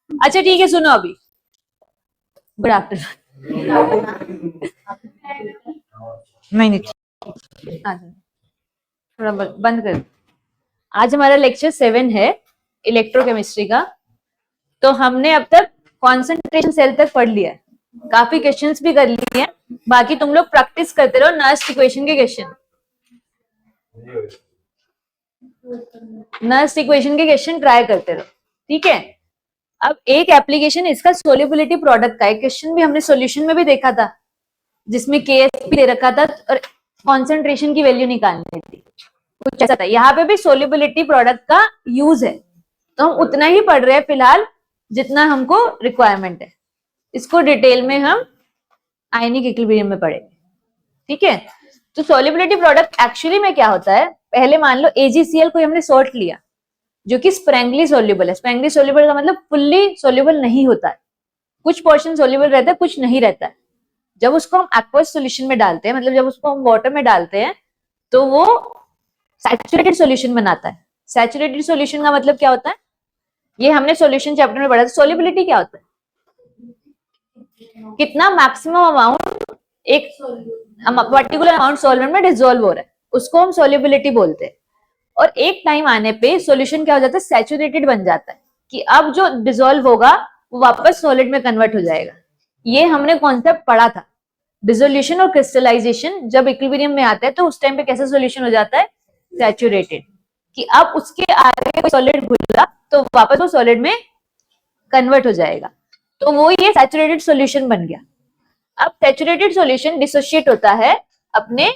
अच्छा ठीक है, सुनो अभी। Good afternoon. नहीं, हाँ, थोड़ा बंद कर। आज हमारा लेक्चर 7 है इलेक्ट्रोकेमिस्ट्री का। तो हमने अब तक कॉन्सेंट्रेशन सेल तक पढ़ लिया है, काफी क्वेश्चंस भी कर लिए हैं। बाकी तुम लोग प्रैक्टिस करते रहो नर्स इक्वेशन के क्वेश्चन, नर्स इक्वेशन के क्वेश्चन ट्राई करते रहो, ठीक है। अब एक एप्लीकेशन इसका सोल्युबिलिटी प्रोडक्ट का एक क्वेश्चन भी हमने सॉल्यूशन में भी देखा था, जिसमें केएसपी दे रखा था और कॉन्सेंट्रेशन की वैल्यू निकालनी थी, कुछ ऐसा था। यहाँ पे भी सोल्युबिलिटी प्रोडक्ट का यूज है, तो हम उतना ही पढ़ रहे हैं फिलहाल जितना हमको रिक्वायरमेंट है। इसको डिटेल में हम आयनिक इक्विलिब्रियम में पढ़ेंगे, ठीक है। तो सोल्युबिलिटी प्रोडक्ट एक्चुअली में क्या होता है, पहले मान लो AgCl को हमने सॉल्ट लिया जो कि स्प्रैंगली सोल्यूबल है। स्प्रैंगली सोल्यूबल का मतलब फुल्ली सोल्यूबल नहीं होता है, कुछ पोर्शन सोल्यूबल रहता है, कुछ नहीं रहता है। जब उसको हम एक्वस सॉल्यूशन में डालते हैं, मतलब जब उसको हम वाटर में डालते हैं, तो वो सैचुरेटेड सॉल्यूशन बनाता है। सैचुरेटेड सॉल्यूशन का मतलब क्या होता है, ये हमने सॉल्यूशन चैप्टर में पढ़ा था। सोल्युबिलिटी क्या होता है, कितना मैक्सिमम अमाउंट एक पर्टिकुलर अमाउंट सॉल्वेंट में डिसॉल्व हो रहा है, उसको हम सोल्युबिलिटी बोलते हैं। और एक टाइम आने पे सॉल्यूशन क्या हो जाता है, सैचुरेटेड बन जाता है, कि अब जो डिसॉल्व होगा वो वापस सॉलिड में कन्वर्ट हो जाएगा। ये हमने कॉन्सेप्ट पढ़ा था। डिसोल्यूशन और क्रिस्टलाइजेशन जब इक्विलिब्रियम में आता है तो उस टाइम पे कैसा सॉल्यूशन हो जाता है, सैचुरेटेड, कि अब उसके आगे सॉलिड घुला तो वापस वो सॉलिड में कन्वर्ट हो जाएगा। तो वो ये सैचुरेटेड सॉल्यूशन बन गया। अब सैचुरेटेड सॉल्यूशन डिसोशिएट होता है अपने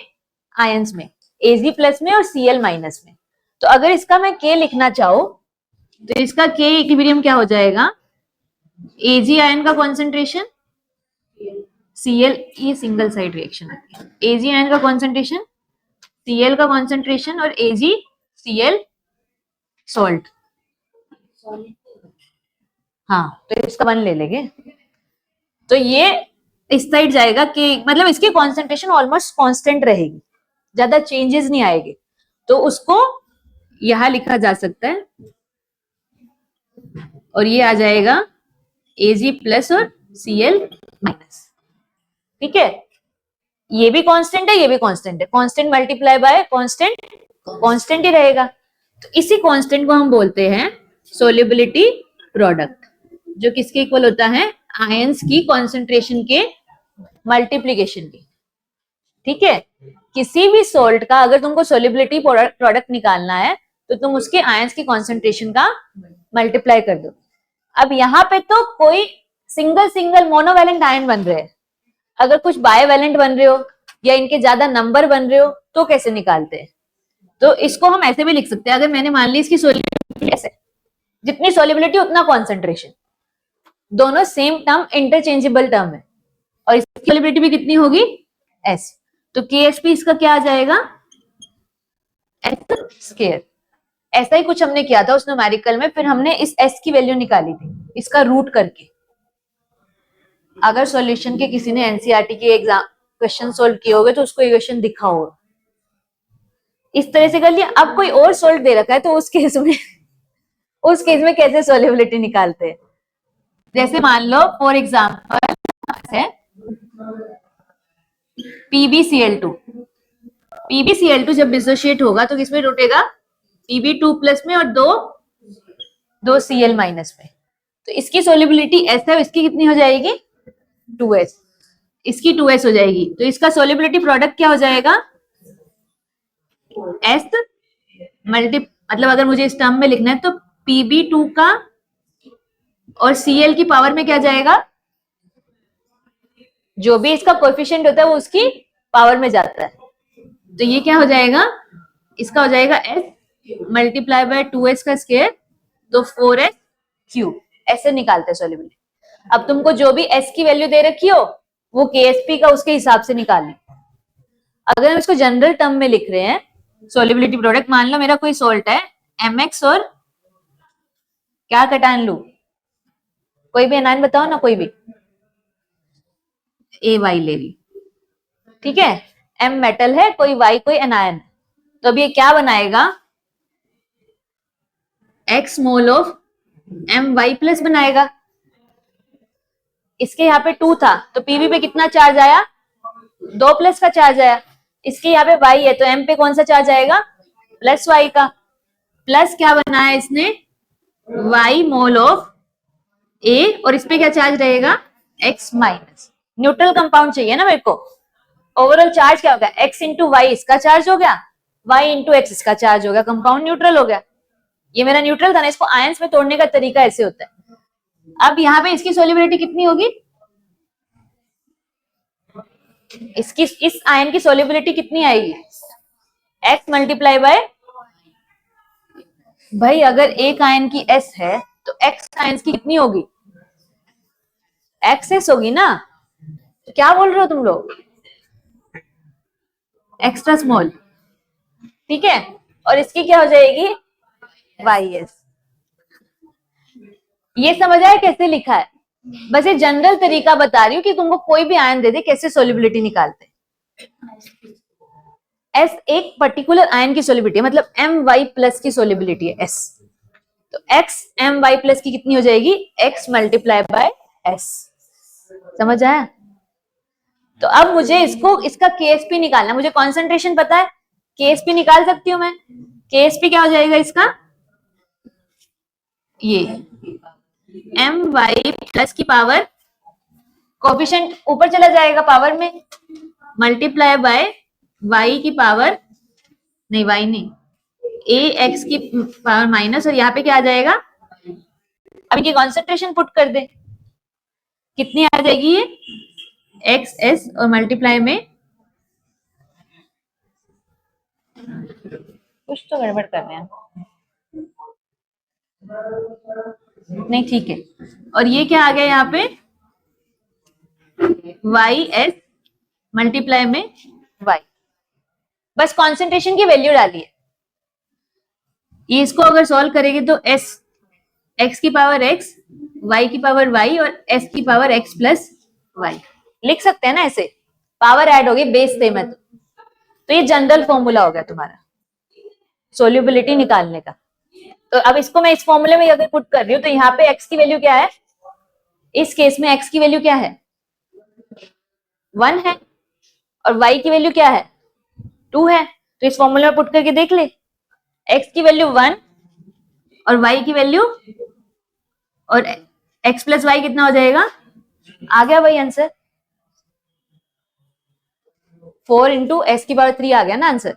आयंस में, Ag+ में और Cl- में। तो अगर इसका मैं K लिखना चाहूं तो इसका K इक्विलिब्रियम क्या हो जाएगा, Ag आयन का कॉन्सेंट्रेशन, Cl, ये सिंगल साइड रिएक्शन है, Ag आयन का कॉन्सेंट्रेशन, Cl का कॉन्सेंट्रेशन और AgCl सॉल्ट। हाँ, तो इसका 1 ले लेंगे। तो ये इस साइड जाएगा कि मतलब इसकी कॉन्सेंट्रेशन ऑलमोस्ट कांस्टेंट रहेगी, ज्यादा चेंजेस नहीं आएंगे। तो उसको यहां लिखा जा सकता है और ये आ जाएगा Ag+ और Cl-, ठीक है। ये भी कांस्टेंट है, ये भी कांस्टेंट है, constant multiply by constant, constant ही रहेगा। तो इसी कांस्टेंट को हम बोलते हैं सोल्युबिलिटी प्रोडक्ट, जो किसके इक्वल होता है, आयंस की कॉन्सेंट्रेशन के मल्टीप्लीकेशन की, ठीक है। किसी भी सोल्ट का अगर तुमको सोल्युबिलिटी प्रोडक्ट निकालना है तो तुम उसके आयंस की कॉन्सेंट्रेशन का मल्टीप्लाई कर दो। अब यहाँ पे तो कोई सिंगल मोनोवैलेंट आयन बन रहे हैं, अगर कुछ बायवैलेंट बन रहे हो या इनके ज्यादा नंबर बन रहे हो तो कैसे निकालते हैं, तो इसको हम ऐसे भी लिख सकते हैं। अगर मैंने मान ली इसकी सोल्युबिलिटी ऐसे, जितनी सोल्युबिलिटी उतना कॉन्सेंट्रेशन, दोनों सेम टर्म इंटरचेंजेबल टर्म है, और इसकी सोल्युबिलिटी भी कितनी होगी, S। तो KSP इसका क्या आ जाएगा, S²। ऐसा ही कुछ हमने किया था उस न्यूमेरिकल में, फिर हमने इस S की वैल्यू निकाली थी इसका रूट करके। अगर सॉल्यूशन के किसी ने एनसीईआरटी के एग्जाम क्वेश्चन सोल्व किए होंगे तो उसको ये क्वेश्चन दिखा होगा, इस तरह से कर लिया। अब कोई और सोल्व दे रखा है तो उस केस में कैसे सोल्युबिलिटी निकालते हैं, जैसे मान लो फॉर एग्जाम्पल है PbCl2। PbCl2 जब डिसोशिएट होगा तो किसमें टूटेगा, Pb2+ में और दो Cl- में। तो इसकी सोल्युबिलिटी S है, इसकी कितनी हो जाएगी, 2S। इसकी 2S हो जाएगी, तो इसका सोल्युबिलिटी प्रोडक्ट क्या हो जाएगा, S मतलब अगर मुझे इस टर्म में लिखना है तो Pb2 का और Cl की पावर में क्या जाएगा, जो भी इसका कोएफिशिएंट होता है वो उसकी पावर में जाता है। तो ये क्या हो जाएगा, इसका हो जाएगा S मल्टीप्लाई बाय 2S का स्क्वायर, तो 4S³ ऐसे निकालते हैं सोल्युबिलिटी। अब तुमको जो भी S की वैल्यू दे रखी हो वो KSP का उसके हिसाब से निकालनी। अगर हम इसको जनरल टर्म में लिख रहे हैं सोल्युबिलिटी प्रोडक्ट, मान लो मेरा कोई सोल्ट है MX और क्या कटान लू, कोई भी एनायन बताओ ना, कोई भी AY ले ली, ठीक है। M मेटल है, कोई Y कोई एनायन, तो अब ये क्या बनाएगा, X मोल ऑफ My+ बनाएगा। इसके यहाँ पे 2 था तो पीवी पे कितना चार्ज आया, 2 प्लस का चार्ज आया। इसके यहाँ पे वाई है तो एम पे कौन सा चार्ज आएगा, प्लस वाई का। प्लस क्या बनाया इसने, वाई मोल ऑफ ए, और इस पे क्या चार्ज रहेगा, एक्स माइनस। न्यूट्रल कंपाउंड चाहिए ना मेरे को। ओवरऑल चार्ज क्या हो गया, एक्स इंटू वाई इसका चार्ज हो गया, वाई इंटू एक्स इसका चार्ज हो गया, कंपाउंड न्यूट्रल हो गया। ये मेरा न्यूट्रल था ना, इसको आयंस में तोड़ने का तरीका ऐसे होता है। अब यहाँ पे इसकी सोल्युबिलिटी कितनी होगी, इसकी इस आयन की सोल्युबिलिटी कितनी आएगी, एक्स मल्टीप्लाई बाय, भाई अगर एक आयन की एस है तो एक्स आयन की कितनी होगी, एक्स एस होगी ना। तो क्या बोल रहे हो तुम लोग, एक्स्ट्रा स्मॉल, ठीक है। और इसकी क्या हो जाएगी, वाई एस। ये समझ आया कैसे लिखा है, बस ये जनरल तरीका बता रही हूँ कि तुमको कोई भी आयन दे दे कैसे सोल्युबिलिटी निकालते। एस एक पर्टिकुलर आयन की सोल्युबिलिटी, मतलब एम वाई प्लस की सोल्युबिलिटी है एस। तो एक्स एम वाई प्लस की कितनी हो जाएगी, एक्स मल्टीप्लाई बाय एस। समझ आया। तो अब मुझे इसको इसका केएसपी निकालना, मुझे कॉन्सेंट्रेशन पता है, केएसपी निकाल सकती हूँ मैं। केएसपी क्या हो जाएगा इसका, ये एम वाई प्लस की पावर, कोफिशिएंट ऊपर चला जाएगा पावर में, मल्टीप्लाई बाय वाई की पावर, नहीं वाई नहीं, ए एक्स की पावर माइनस, और यहाँ पे क्या आ जाएगा, अब इनकी कॉन्सेंट्रेशन पुट कर दे, कितनी आ जाएगी ये, एक्स एस और मल्टीप्लाई में, कुछ तो गड़बड़ कर रहे हैं, नहीं ठीक है। और ये क्या आ गया यहाँ पे, वाई एस मल्टीप्लाई में वाई, बस कॉन्सेंट्रेशन की वैल्यू डाली है। ये इसको अगर सॉल्व करेंगे तो एस एक्स की पावर एक्स, वाई की पावर वाई और एस की पावर एक्स प्लस वाई लिख सकते हैं ना ऐसे, पावर ऐड होगी बेस सेम है तो ये जनरल फॉर्मूला हो गया तुम्हारा सोल्यूबिलिटी निकालने का। तो अब इसको मैं इस फॉर्मूले में अगर पुट कर रही हूँ तो यहाँ पे एक्स की वैल्यू क्या है, इस केस में एक्स की वैल्यू क्या है, 1 है, और वाई की वैल्यू क्या है, 2 है। तो इस फॉर्मूले में पुट करके देख ले, एक्स की वैल्यू 1 और वाई की वैल्यू, और एक्स प्लस वाई कितना हो जाएगा, आ गया वही आंसर, 4 इंटू एस की पावर 3 आ गया ना आंसर।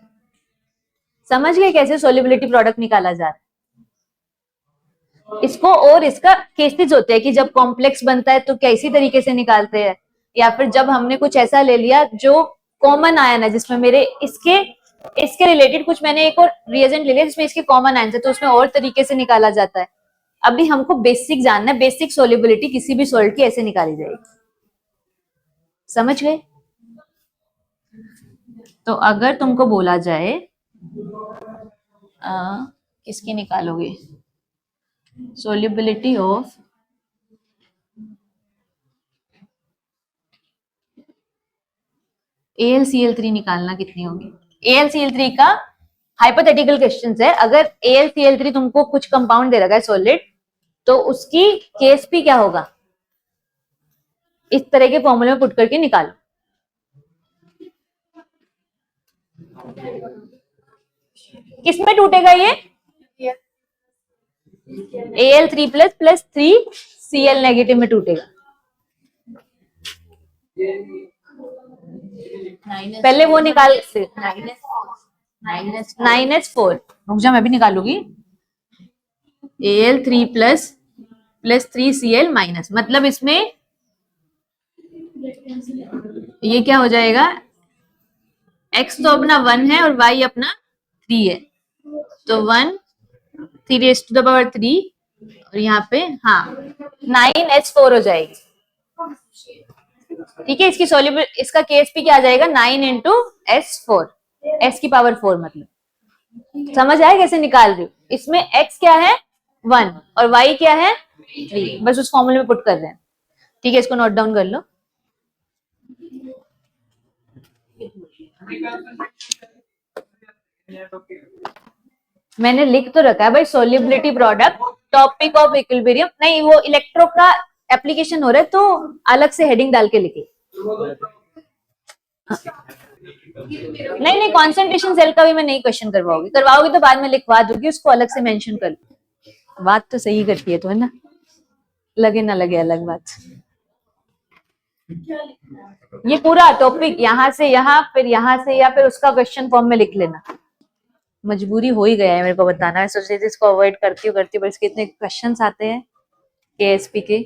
समझ गए कैसे सोल्युबिलिटी प्रोडक्ट निकाला जा रहा है। इसको और इसका केसेस होते हैं कि जब कॉम्प्लेक्स बनता है तो कैसी तरीके से निकालते हैं, या फिर जब हमने कुछ ऐसा ले लिया जो कॉमन आयन है, जिसमें मेरे इसके रिलेटेड कुछ मैंने एक और रिएजेंट ले लिया जिसमें इसके कॉमन आयन है, तो उसमें और तरीके से निकाला जाता है। अभी हमको बेसिक जानना है, बेसिक सोल्युबिलिटी किसी भी सॉल्ट की ऐसे निकाली जाएगी। समझ गए। तो अगर तुमको बोला जाए किसकी निकालोगे, सोल्युबिलिटी ऑफ AlCl3 निकालना कितनी होगी। AlCl3 का हाइपोथेटिकल क्वेश्चन है, अगर AlCl3 तुमको कुछ कंपाउंड दे रखा है सॉलिड, तो उसकी केएसपी क्या होगा, इस तरह के फॉर्मूले में पुट करके निकालो। किसमें टूटेगा ये, Al3 plus plus 3Cl negative में टूटेगा। पहले वो निकाल, 9H4, रुक जा मैं भी निकालूंगी, Al3 plus plus 3Cl minus, मतलब इसमें ये क्या हो जाएगा, x तो अपना 1 है और y अपना 3 है, तो 1 3 रेज़ टू द पावर 3, और यहाँ पे हाँ 9H4 हो जाएगी। ठीक है, इसकी सोल्यूबल, इसका केएसपी क्या आ जाएगा, 9 इंटू S4, S की पावर 4, मतलब समझ आया कैसे निकाल रही हूँ। इसमें x क्या है 1 और y क्या है 3, बस उस फॉर्मूले में पुट कर रहे हैं। ठीक है, इसको नोट डाउन कर लो। मैंने लिख तो रखा है भाई, solubility product, topic of equilibrium नहीं, वो इलेक्ट्रो का एप्लीकेशन हो रहा है तो अलग से हेडिंग डाल के लिखिए। नहीं नहीं, कॉन्सेंट्रेशन सेल का भी मैं नहीं क्वेश्चन करवाओगी, करवाओगी तो बाद में लिखवा दूंगी, उसको अलग से मेंशन कर। बात तो सही करती है तो, है ना, लगे ना लगे अलग बात। ये पूरा टॉपिक यहाँ से यहाँ, फिर यहाँ से या फिर उसका क्वेश्चन फॉर्म में लिख लेना। मजबूरी हो ही गया है मेरे को बताना, मैं सोच रही थी इसको अवॉइड करती हूँ पर इसके इतने क्वेश्चंस आते हैं केएसपी के।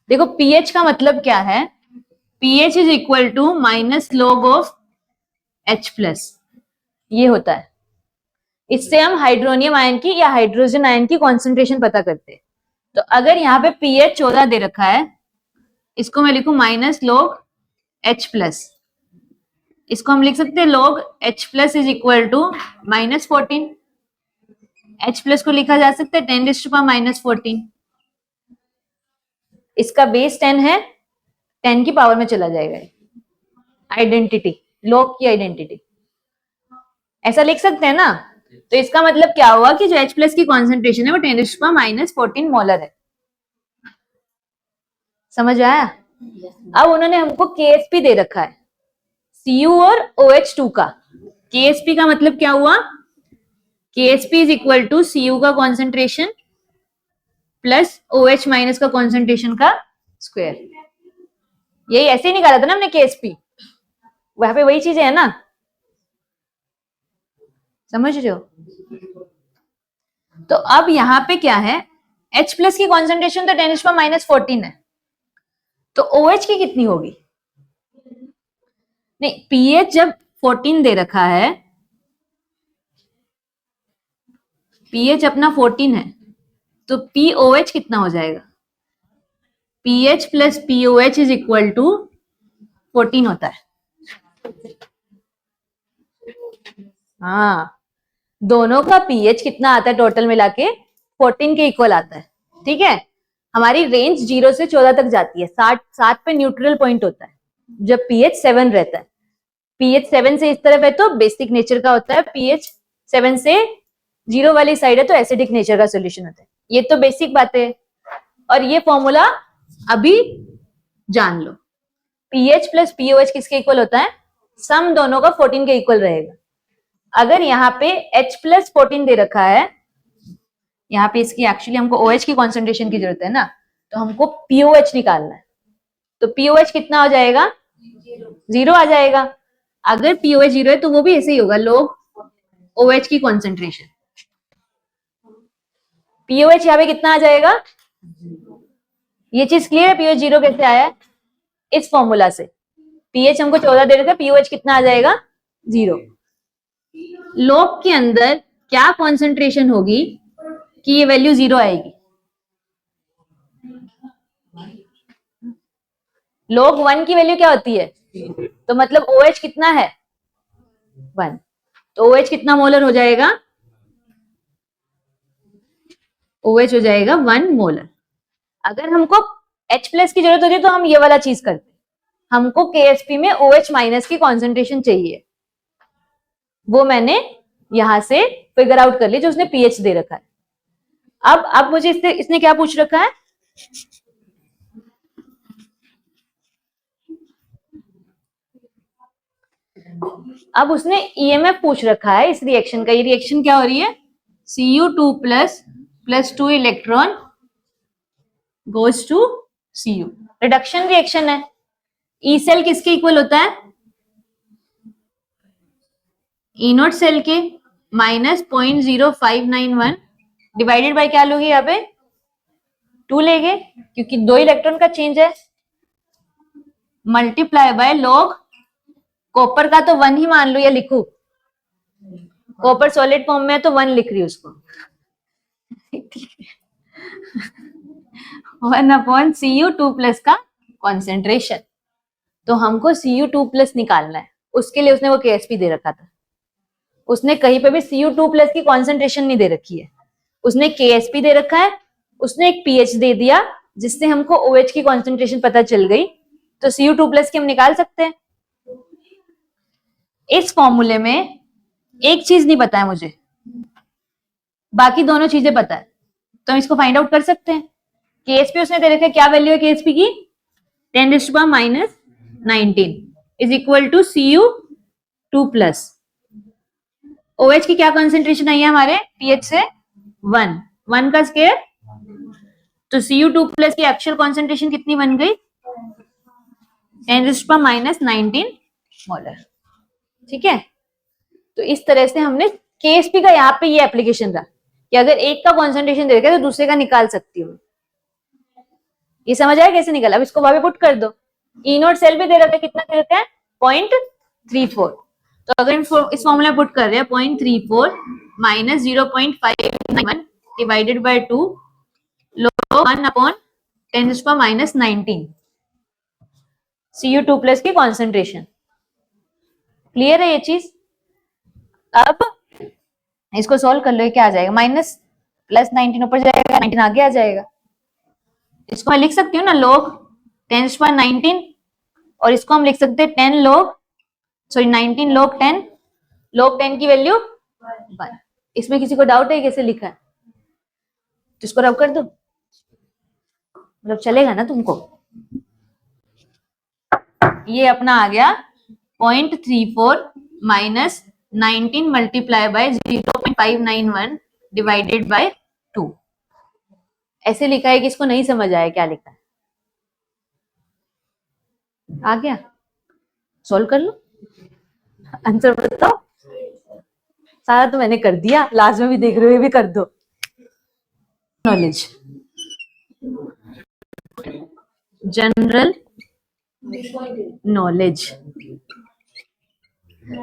देखो पीएच का मतलब क्या है, pH is equal to minus log of H plus, ये होता है। इससे हम हाइड्रोनियम आयन की या हाइड्रोजन आयन की कॉन्सेंट्रेशन पता करते हैं। तो अगर यहाँ पे पीएच 14 दे रखा है, इसको मैं लिखूं माइनस लॉग एच प्लस, इसको हम लिख सकते हैं log H plus is equal to minus 14। H plus को लिखा जा सकता है 10⁻⁻14। इसका बेस 10 है, 10 की पावर में चला जाएगा। आइडेंटिटी, लॉग की आइडेंटिटी, ऐसा लिख सकते हैं ना। तो इसका मतलब क्या हुआ कि जो H प्लस की कॉन्सेंट्रेशन है वो 10⁻⁻14 मोलर है। समझ आया? अब उन्होंने हमको KSP दे रखा है, Cu और OH2 का। KSP का मतलब क्या हुआ, KSP is equal to Cu का कॉन्सेंट्रेशन प्लस OH माइनस का कॉन्सेंट्रेशन का स्क्वायर। यही ऐसे ही निकाला था ना हमने KSP, वहां पे वही चीजें है ना, समझ रहे हो? तो अब यहाँ पे क्या है, H प्लस की कॉन्सेंट्रेशन तो 10⁻⁻14 है, तो OH की कितनी होगी? नहीं, pH जब 14 दे रखा है, pH अपना 14 है, तो POH कितना हो जाएगा? pH plus POH is equal to 14 होता है। हाँ, दोनों का pH कितना आता है टोटल मिला के? 14 के इक्वल आता है। ठीक है, हमारी रेंज 0 से 14 तक जाती है। 7 पे न्यूट्रल पॉइंट होता है जब pH 7 रहता है। pH 7 से इस तरफ है तो बेसिक नेचर का होता है, pH 7 से 0 वाली साइड है तो एसिडिक नेचर का सोल्यूशन होता है। ये तो बेसिक बातें है, और ये फॉर्मूला अभी जान लो। pH प्लस POH किसके इक्वल होता है? सम दोनों का 14 के इक्वल रहेगा। अगर यहाँ पे H प्लस 14 दे रखा है, यहाँ पे इसकी एक्चुअली हमको OH की कॉन्सेंट्रेशन की जरूरत है ना, तो हमको POH निकालना है। तो POH कितना हो जाएगा? 0 आ जाएगा। अगर POH 0 है तो वो भी ऐसे ही होगा, log OH की कॉन्सेंट्रेशन। POH यहाँ पे कितना आ जाएगा? ये चीज क्लियर है? POH 0 कैसे आया है? इस फॉर्मूला से। pH हमको 14 दे रखा है, POH कितना आ जाएगा? 0। log के अंदर क्या कॉन्सेंट्रेशन होगी कि ये वैल्यू 0 आएगी? log 1 की वैल्यू क्या होती है? तो मतलब OH कितना है? 1। तो OH कितना मोलर हो जाएगा? OH हो जाएगा 1 मोलर। अगर हमको H प्लस की जरूरत होती है तो हम ये वाला चीज करते, हमको KSP में OH माइनस की कॉन्सेंट्रेशन चाहिए, वो मैंने यहां से फिगर आउट कर ली जो उसने pH दे रखा है। अब मुझे इसने क्या पूछ रखा है? अब उसने EMF पूछ रखा है इस रिएक्शन का। ये रिएक्शन क्या हो रही है? Cu2 plus 2 electron goes to Cu, reduction reaction है। ई सेल किसके इक्वल होता है? ई नोट सेल के माइनस 0.0591 डिवाइडेड बाय क्या लोगे यहाँ पे? 2 लेंगे क्योंकि 2 इलेक्ट्रॉन का चेंज है, मल्टीप्लाई बाय लॉग कॉपर का तो 1 ही मान लो या लिखू, कॉपर सॉलिड फॉर्म में है तो 1 लिख रही हूँ उसको। 1/Cu2 प्लस का कॉन्सेंट्रेशन। तो हमको Cu2 प्लस निकालना है, उसके लिए उसने वो KSP दे रखा था। उसने कहीं पे भी Cu2 प्लस की कॉन्सेंट्रेशन नहीं दे रखी है, उसने KSP दे रखा है, उसने एक pH दे दिया जिससे हमको OH की कॉन्सेंट्रेशन पता चल गई, तो Cu2 प्लस की हम निकाल सकते हैं। इस फॉर्मूले में एक चीज नहीं पता है मुझे, बाकी दोनों चीजें पता है, तो हम इसको फाइंड आउट कर सकते हैं। केएसपी उसने दे रखा है, क्या वैल्यू है केएसपी की? 10⁻⁹ is equal to Cu2+। OH की क्या कॉन्सेंट्रेशन आई है हमारे पीएच से? 1 का स्क्वायर, तो Cu2+ की एक्चुअल कॉन्सेंट्रेशन कितनी बन गई? 10⁻⁹ मोलर। ठीक है, तो इस तरह से हमने केएसपी का यहाँ पे ये एप्लीकेशन रहा कि अगर एक का कॉन्सेंट्रेशन दे रखा है तो दूसरे का निकाल सकती हूँ। ये समझ आया कैसे निकाला? अब इसको वहां पे पुट कर दो। ई नोट सेल भी दे रखा है, कितना दे रखा है? 0.34। तो अगर इस फॉर्मूला में पुट कर रहे हैं 0.34 minus 0.591 divided by 2 log 1/10⁻⁹ Cu2+ की कॉन्सेंट्रेशन। क्लियर है ये चीज? अब इसको सॉल्व कर लो, क्या आ जाएगा? -+19 ऊपर जाएगा, 19 आगे आ जाएगा। इसको मैं लिख सकती हूँ ना log 10⁻⁹, और इसको हम लिख सकते हैं 19 log 10। log 10 की वैल्यू 1। इसमें किसी को डाउट है कैसे लिखा है? तो इसको रब कर दो, मतलब चलेगा ना तुमको? ये अपना आ गया 0.34 minus 19 multiply by 0.591 divided by 2। ऐसे लिखा है कि इसको नहीं समझ आया क्या लिखा है। आ गया? सॉल्व कर लो, आंसर बताओ। सारा तो मैंने कर दिया, लास्ट में भी देख रहे हो, ये भी कर दो। नॉलेज, जनरल नॉलेज,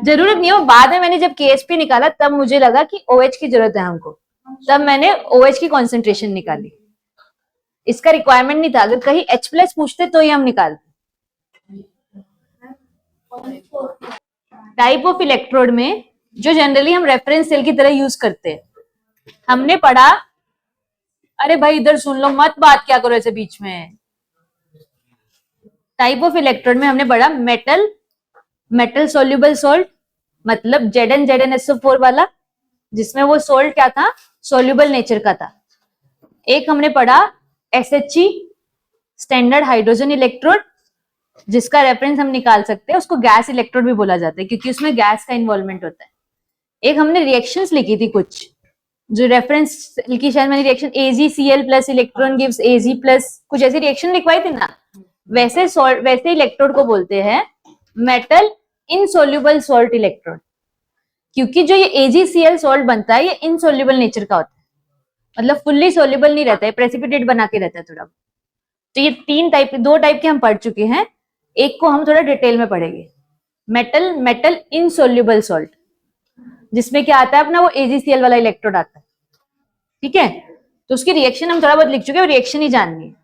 जरूरत नहीं हो। बाद में मैंने जब केएसपी निकाला तब मुझे लगा कि OH की जरूरत है हमको, तब मैंने OH की कॉन्सेंट्रेशन निकाली। इसका रिक्वायरमेंट नहीं था, अगर कहीं H+ पूछते तो ही हम निकालते। टाइप ऑफ इलेक्ट्रोड में जो जनरली हम रेफरेंस सेल की तरह यूज करते हैं, हमने पढ़ा। अरे भाई इधर सुन लो, मत बात क्या करो ऐसे बीच में। टाइप ऑफ इलेक्ट्रोड में हमने पढ़ा मेटल सोल्यूबल सोल्ट, मतलब ZnZnSO4 वाला, जिसमें वो सोल्ट क्या था? सोल्यूबल नेचर का था। एक हमने पढ़ा SHE, स्टैंडर्ड हाइड्रोजन इलेक्ट्रोड, जिसका रेफरेंस हम निकाल सकते हैं, उसको गैस इलेक्ट्रोड भी बोला जाता है क्योंकि उसमें गैस का इन्वॉल्वमेंट होता है। एक हमने रिएक्शंस लिखी थी कुछ, जो रेफरेंस लिखी, शायद मैंने reaction AgCl+ electron gives Ag+, कुछ ऐसी रिएक्शन लिखवाई थी ना। वैसे इलेक्ट्रोड को बोलते हैं मेटल इनसोल्यूबल सॉल्ट इलेक्ट्रोड, क्योंकि जो ये AgCl सॉल्ट बनता है ये इनसोल्यूबल नेचर का होता है, मतलब फुल्ली सोल्यूबल नहीं रहता है, प्रेसिपिटेट बना के रहता है थोड़ा। तो ये दो टाइप के हम पढ़ चुके हैं, एक को हम थोड़ा डिटेल में पढ़ेंगे। मेटल इनसोल्यूबल सॉल्ट, जिसमें क्या आता है अपना, वो AgCl वाला इलेक्ट्रोड आता है। ठीक है, तो उसकी रिएक्शन हम थोड़ा बहुत लिख चुके हैं, रिएक्शन ही जाननी है।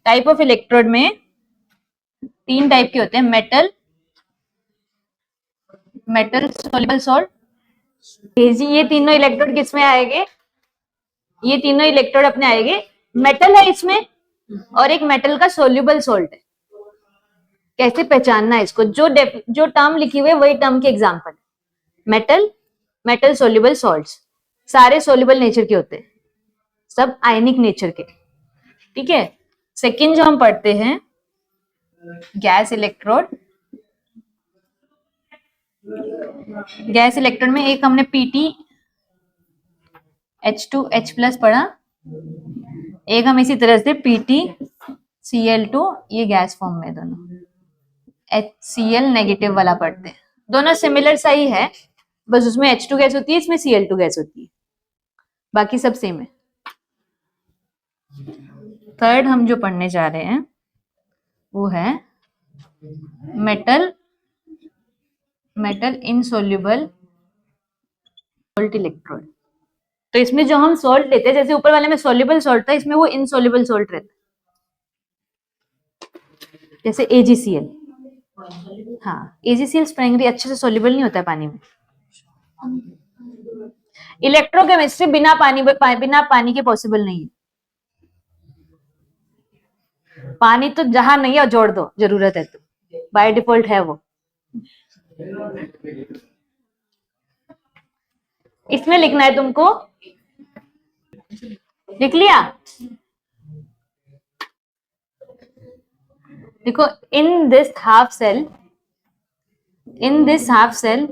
टाइप ऑफ इलेक्ट्रोड में 3 टाइप के होते हैं, मेटल सोल्यूबल सॉल्ट, Ag। ये तीनों इलेक्ट्रोड किसमें आएंगे? ये तीनों इलेक्ट्रोड अपने आएंगे, मेटल है इसमें और एक मेटल का सोल्यूबल सॉल्ट है। कैसे पहचानना है इसको? जो टर्म लिखी हुई है वही टर्म के एग्जांपल। मेटल सोल्यूबल सॉल्ट्स सारे सोल्यूबल नेचर के होते हैं, सब आयनिक नेचर के। ठीक है, सेकंड जो हम पढ़ते हैं गैस इलेक्ट्रोड। गैस इलेक्ट्रोड में एक हमने PT H2H+ पढ़ा, एक हम इसी तरह से PT Cl2, ये गैस फॉर्म में दोनों HCl नेगेटिव वाला पढ़ते हैं। दोनों सिमिलर सा ही है, बस उसमें H2 गैस होती है, इसमें Cl2 गैस होती है, बाकी सब सेम है। थर्ड हम जो पढ़ने जा रहे हैं वो है मेटल इनसोल्यूबल सॉल्ट इलेक्ट्रोड। तो इसमें जो हम सॉल्ट लेते हैं, जैसे ऊपर वाले में सोल्यूबल सॉल्ट था, इसमें वो इनसोल्यूबल सॉल्ट रहता है, जैसे AgCl। हाँ, AgCl स्ट्रेंगली अच्छे से सोल्यूबल नहीं होता है पानी में। इलेक्ट्रोकेमिस्ट्री बिना पानी के पॉसिबल नहीं है। पानी तो जहां नहीं है जोड़ दो, जरूरत है तो बाय डिफॉल्ट है वो। इसमें लिखना है तुमको, लिख लिया? देखो, in this half cell, in this half cell,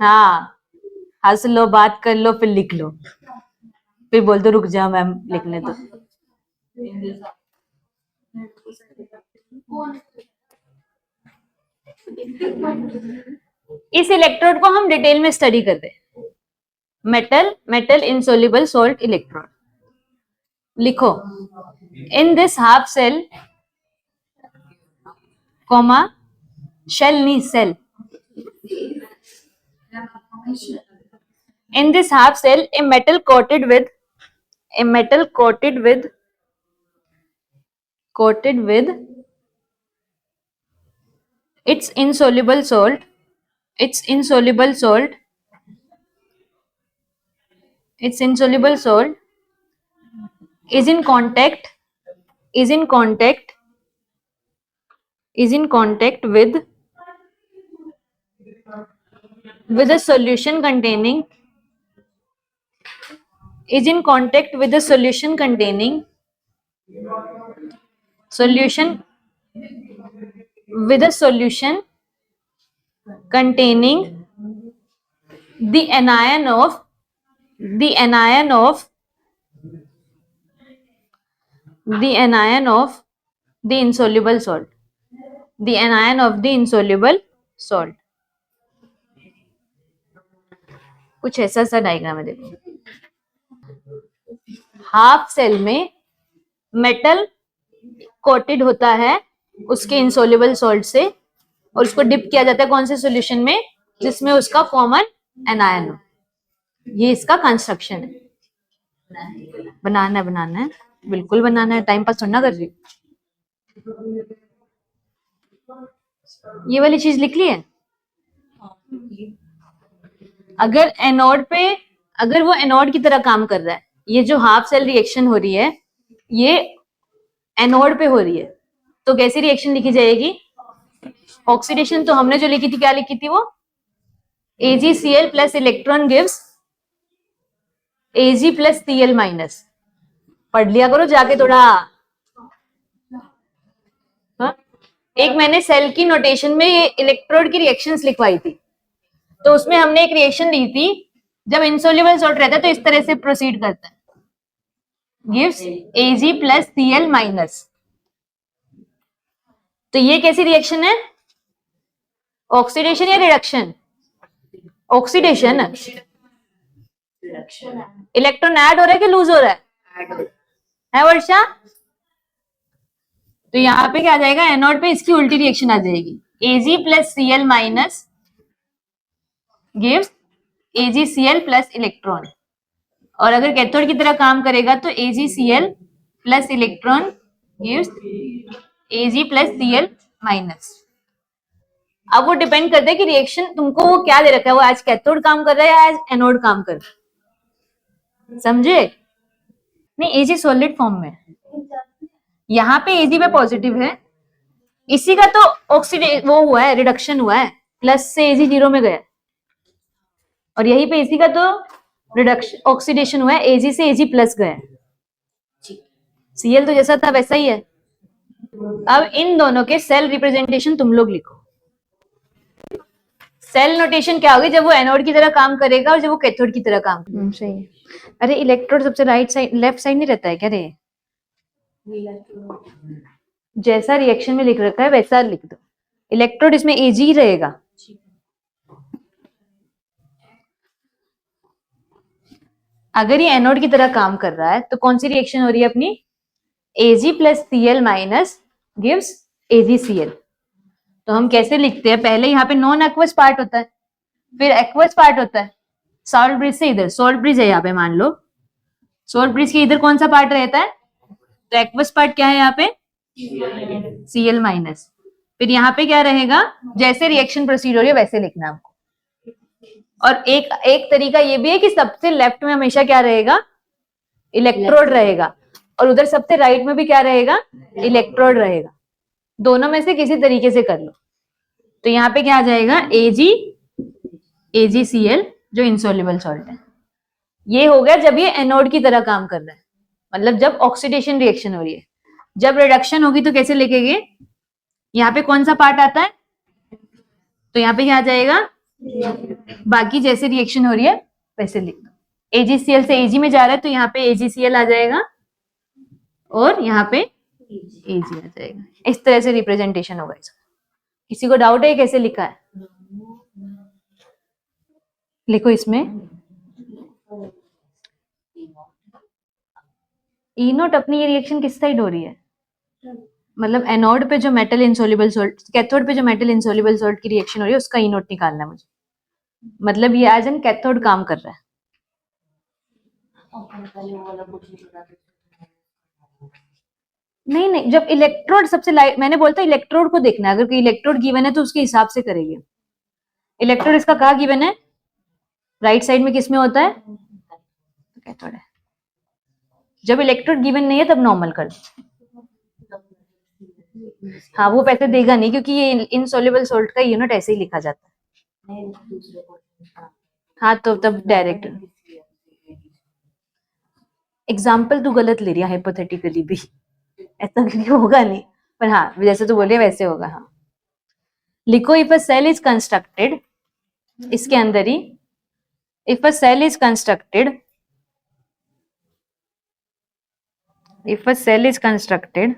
हाँ, हंस लो, बात कर लो, फिर लिख लो, फिर बोल दो रुक जाओ मैम लिखने दो। इस इलेक्ट्रोड को हम डिटेल में स्टडी करते हैं। Metal, metal insoluble salt electrode. लिखो, in this half cell, comma, shell नहीं cell, in this half cell a metal coated with its insoluble salt is in contact with a solution containing the anion of the insoluble salt, कुछ ऐसा सा diagram है। देखो, half cell में metal coated होता है उसके इंसोल्युबल सॉल्ट से, और उसको डिप किया जाता है कौन से सॉल्यूशन में, जिसमें उसका कॉमन एनायन हो। ये इसका कंस्ट्रक्शन है। बनाना है, बिल्कुल बनाना है, टाइम पास थोड़ा कर रही। ये वाली चीज लिख ली है। अगर एनोड पे, अगर वो एनोड की तरह काम कर रहा है, ये जो हाफ सेल रिएक्शन हो रही है ये एनोड पे हो रही है, तो कैसी रिएक्शन लिखी जाएगी? ऑक्सीडेशन। तो हमने जो लिखी थी, क्या लिखी थी वो? AgCl plus electron gives Ag plus Cl minus. पढ़ लिया करो जाके थोड़ा। हाँ? एक मैंने सेल की नोटेशन में ये इलेक्ट्रोड की रिएक्शंस लिखवाई थी, तो उसमें हमने एक रिएक्शन ली थी, जब इंसोल्युबल सॉल्ट रहता है तो इस तरह से प्रोसीड करता है, gives Ag plus Cl minus. तो ये कैसी रिएक्शन है? ऑक्सीडेशन या रिडक्शन? ऑक्सीडेशन। इलेक्ट्रॉन ऐड हो रहा है कि लूज हो रहा है वर्षा? तो यहाँ पे क्या आ जाएगा? एनोड पे इसकी उल्टी रिएक्शन आ जाएगी, Ag plus Cl minus gives AgCl plus electron. और अगर कैथोड की तरह काम करेगा तो AgCl plus electron gives Ag plus Cl minus. अब वो डिपेंड करता है कि रिएक्शन तुमको वो क्या दे रखा है, वो आज कैथोड काम कर रहा है या आज एनोड काम कर रहा है, समझे? नहीं, Ag सॉलिड फॉर्म में, यहाँ पे Ag पे पॉजिटिव है, इसी का तो ऑक्सीडेशन वो हुआ है, रिडक्शन हुआ है, प्लस से Ag जीरो में गया, और यहीं पे इसी का तो रिडक्शन ऑक्सीडेशन हुआ है, Ag से Ag प्लस गया। Cl तो जैसा था वैसा ही है। अब इन दोनों के सेल रिप्रेजेंटेशन तुम लोग लिखो। सेल नोटेशन क्या होगी? जब वो एनोड की तरह काम करेगा और जब वो कैथोड की तरह काम करेगा। सही है। अरे इलेक्ट्रोड सबसे राइट साइड, लेफ्ट साइड नहीं रहता है क्या रे? जैसा रिएक्शन में लिख रखा है वैसा लिख दो। इलेक्ट्रोड इसमें Ag ही रहेगा। अगर ये एनोड की तरह काम कर रहा है तो कौन सी रिएक्शन हो रही है अपनी? Ag plus Cl minus gives AgCl। तो हम कैसे लिखते हैं? पहले यहाँ पे नॉन एक्वस पार्ट होता है, फिर एक्वस पार्ट होता है। सॉल्ट ब्रिज से इधर, सॉल्ट ब्रिज है यहाँ पे, मान लो सॉल्ट ब्रिज के इधर कौन सा पार्ट रहता है? तो एक्वस पार्ट क्या है यहाँ पे? Cl minus. फिर यहाँ पे क्या रहेगा? जैसे रिएक्शन प्रोसीड हो रही है वैसे लिखना हमको। और एक तरीका ये भी है कि सबसे लेफ्ट में हमेशा क्या रहेगा? इलेक्ट्रोड रहेगा, और उधर सबसे राइट में भी क्या रहेगा? इलेक्ट्रोड रहेगा। दोनों में से किसी तरीके से कर लो। तो यहाँ पे क्या आ जाएगा, AgCl जो इनसॉल्युबल सॉल्ट है। ये हो गया जब ये एनोड की तरह काम कर रहा है, मतलब जब ऑक्सीडेशन रिएक्शन हो रही है। जब रिडक्शन होगी तो कैसे लिखेंगे, यहाँ पे कौन सा पार्ट आता है, तो यहाँ पे क्या आ जाएगा, बाकी जैसे रिएक्शन हो रही है वैसे लिख दो। AgCl से Ag में जा रहा है तो यहाँ पे AgCl आ जाएगा और यहाँ पे Ag आ जाएगा। इस तरह से रिप्रेजेंटेशन होगा इसका। किसी को डाउट है कैसे लिखा है, लिखो इसमें E नोट अपनी ये रिएक्शन किस साइड हो रही है, मतलब एनोड पे जो मेटल इनसॉल्युबल सॉल्ट, कैथोड पे जो मेटल इनसॉल्युबल सॉल्ट की रिएक्शन हो रही है उसका E नोट निकालना है मुझे, मतलब ये एज एन कैथोड काम कर रहा है। नहीं नहीं, जब इलेक्ट्रोड सबसे लाइट, मैंने बोलता इलेक्ट्रोड को देखना है, अगर कोई इलेक्ट्रोड गिवन है तो उसके हिसाब से करेंगे। इलेक्ट्रोड इसका कहाँ गिवन है, राइट साइड में किसमें होता है, कैथोड है। जब इलेक्ट्रोड गिवन नहीं है तब नॉर्मल कर दो। हाँ वो पैसे देगा नहीं क्योंकि ये इनसॉल्युबल सॉल्ट का यूनिट ऐसे ही लिखा जाता है। हाँ तो तब डायरेक्ट एग्जाम्पल तू गलत ले रही है, हाइपोथेटिकली भी ऐसा होगा नहीं, पर हाँ जैसे तू बोल रही है वैसे होगा। हाँ लिखो, if a cell is constructed, इसके अंदर ही if a cell is constructed, if a cell is constructed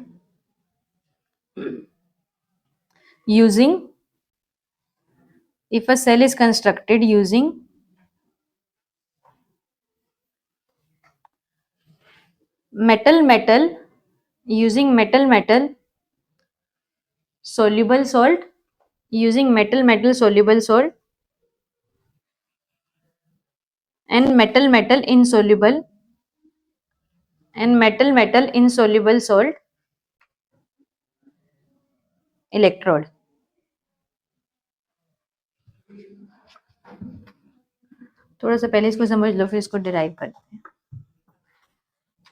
using metal soluble salt, using metal soluble salt and metal insoluble salt electrode। थोड़ा सा पहले इसको समझ लो फिर इसको डिराइव करते हैं।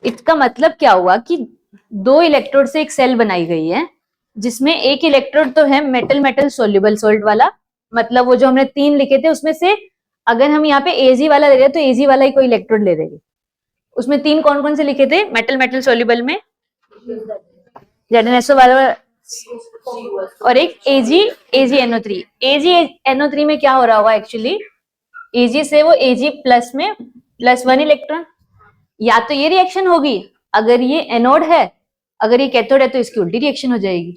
इसका मतलब क्या हुआ कि दो इलेक्ट्रोड से एक सेल बनाई गई है जिसमें एक इलेक्ट्रोड तो है मेटल सोल्यूबल सॉल्ट वाला, मतलब वो जो हमने 3 लिखे थे उसमें से अगर हम यहाँ पे Ag वाला ले रहे हैं तो Ag वाला ही कोई इलेक्ट्रोड ले रहेगी। उसमें 3 कौन कौन से लिखे थे, मेटल सोल्यूबल में ZnSO वाला और एक AgNO3। AgNO3 में क्या हो रहा होगा एक्चुअली, Ag से वो Ag प्लस में +1 इलेक्ट्रॉन, या तो ये रिएक्शन होगी, अगर ये एनोड है अगर ये कैथोड है तो इसकी उल्टी रिएक्शन हो जाएगी।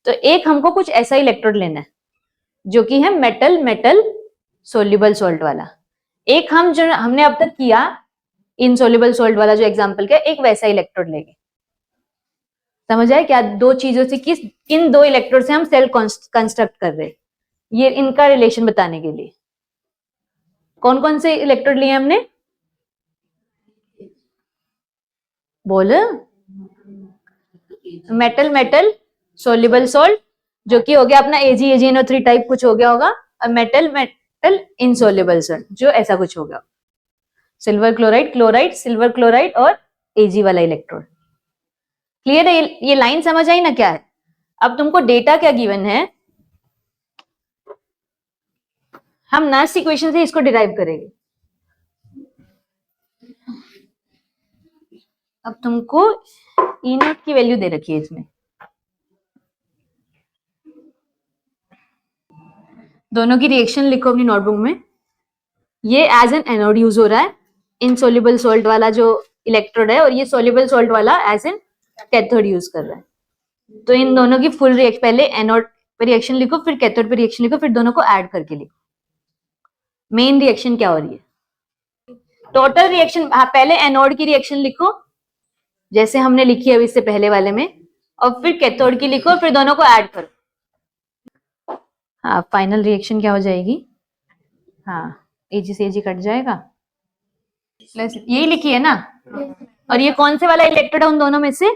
तो एक हमको कुछ ऐसा इलेक्ट्रोड लेना है जो कि है मेटल सोल्यूबल सॉल्ट वाला। एक हम जो हमने अब तक किया इनसोल्यूबल सॉल्ट वाला जो एग्जांपल का, एक वैसा इलेक्ट्रोड लेंगे। समझ आए क्या, दो चीजों से किन दो इलेक्ट्रोड से हम सेल कंस्ट्रक्ट कर रहे हैं, ये इनका रिलेशन बताने के लिए। कौन कौन से इलेक्ट्रोड लिए हमने, बोल, मेटल सोल्यूबल सॉल्ट जो कि हो गया अपना AgNO3 टाइप कुछ हो गया होगा, और मेटल इनसोल्यूबल सॉल्ट जो ऐसा कुछ होगा, सिल्वर क्लोराइड सिल्वर क्लोराइड और Ag वाला इलेक्ट्रोड। क्लियर है, ये लाइन समझ आई ना क्या है। अब तुमको डेटा क्या गिवन है, हम नास्ट इक्वेशन से इसको डिराइव करेंगे। अब तुमको E नॉट की वैल्यू दे रखी है इसमें, दोनों की रिएक्शन लिखो अपनी नोटबुक में। ये एज एन एनोड यूज हो रहा है, इनसोल्यूबल सॉल्ट वाला जो इलेक्ट्रोड है, और ये सोल्यूबल सॉल्ट वाला एज एन कैथोड यूज कर रहा है। तो इन दोनों की फुल रिएक्शन, पहले एनोड पे रिएक्शन लिखो फिर कैथोड पे रिएक्शन लिखो, फिर दोनों को ऐड करके लिखो मेन रिएक्शन क्या हो रही है, टोटल रिएक्शन। हाँ पहले एनोड की रिएक्शन लिखो जैसे हमने लिखी है अभी इससे पहले वाले में, और फिर कैथोड की लिखो, फिर दोनों को ऐड करो। हाँ फाइनल रिएक्शन क्या हो जाएगी, हाँ Ag से Ag कट जाएगा, प्लस यही लिखी है ना। और ये कौन से वाला इलेक्ट्रोड है उन दोनों में से,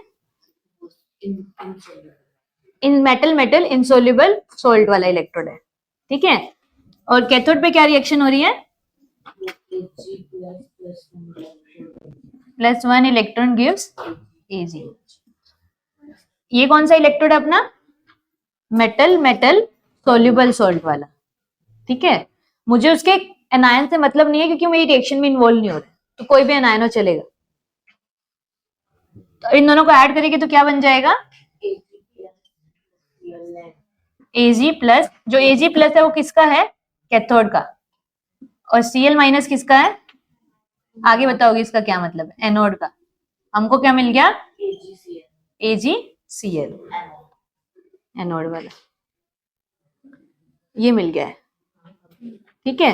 इन मेटल इनसोल्यूबल सॉल्ट वाला इलेक्ट्रोड है, ठीक है। और कैथोड पे क्या रिएक्शन हो रही है, +1 इलेक्ट्रॉन गिव्स Ag। ये कौन सा इलेक्ट्रोड है अपना, मेटल सोल्यूबल सॉल्ट वाला, ठीक है। मुझे उसके एनायन से मतलब नहीं है क्योंकि मेरी रिएक्शन में इन्वॉल्व नहीं हो रहा, तो कोई भी एनायन हो चलेगा। तो इन दोनों को ऐड करेंगे तो क्या बन जाएगा, Ag प्लस, जो Ag प्लस है वो किसका है, कैथोड का, और Cl माइनस किसका है, आगे बताओगे इसका क्या मतलब है, एनोड का। हमको क्या मिल गया, AgCl, एनोड वाला, ये मिल गया है, ठीक है।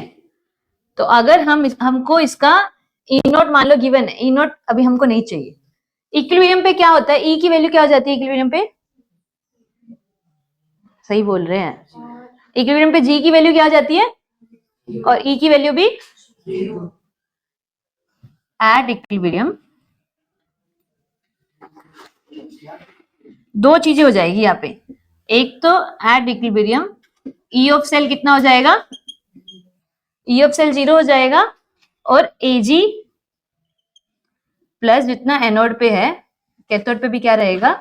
तो अगर हमको इसका ई नोट मान लो गिवन है, ई नोट अभी हमको नहीं चाहिए। इक्विलिब्रियम पे क्या होता है, ई की वैल्यू क्या हो जाती है इक्विलिब्रियम पे, सही बोल रहे हैं, इक्विलिब्रियम पे जी की वैल्यू क्या हो जाती है और ई की वैल्यू भी, एट इक्विलिब्रियम दो चीजें हो जाएगी यहाँ पे, एक तो at equilibrium E of cell कितना हो जाएगा, ई ऑफ सेल 0 हो जाएगा, और Ag प्लस जितना एनोड पे है कैथोड पे भी क्या रहेगा,